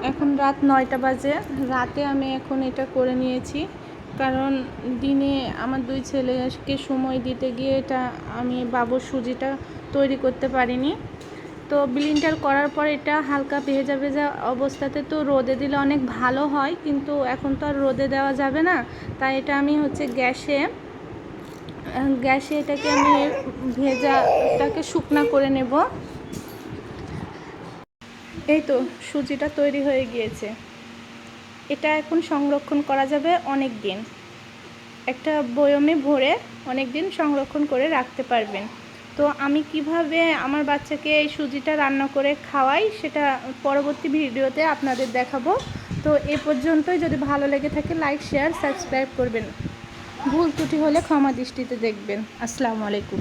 এখন রাত 9টা বাজে। রাতে আমি এখন এটা করে নিয়েছি, কারণ দিনে আমার 2 ছেলেকে সময় দিতে গিয়ে এটা আমি বাবুর সুজিটা তৈরি করতে পারিনি। তো ব্লিন্ডার করার পর এটা হালকা ভেজা ভেজা অবস্থাতে তো রোদে দিলে অনেক ভালো হয়, কিন্তু এখন তো আর রোদে দেওয়া যাবে না। তাই এটা আমি গ্যাসে এটাকে আমি ভেজাটাকে শুকনা করে নেব। এই তো সুজিটা তৈরি হয়ে গিয়েছে। এটা এখন সংরক্ষণ করা যাবে অনেক দিন। একটা বয়মে ভরে অনেক দিন সংরক্ষণ করে রাখতে পারবেন। তো আমি কিভাবে আমার বাচ্চাকে এই সুজিটা রান্না করে খাওয়াই সেটা পরবর্তী ভিডিওতে আপনাদের দেখাবো। তো এ পর্যন্তই। যদি ভালো লেগে থাকে লাইক, শেয়ার, সাবস্ক্রাইব করবেন। ভুল ত্রুটি হলে ক্ষমা দৃষ্টিতে দেখবেন। আসসালামু আলাইকুম।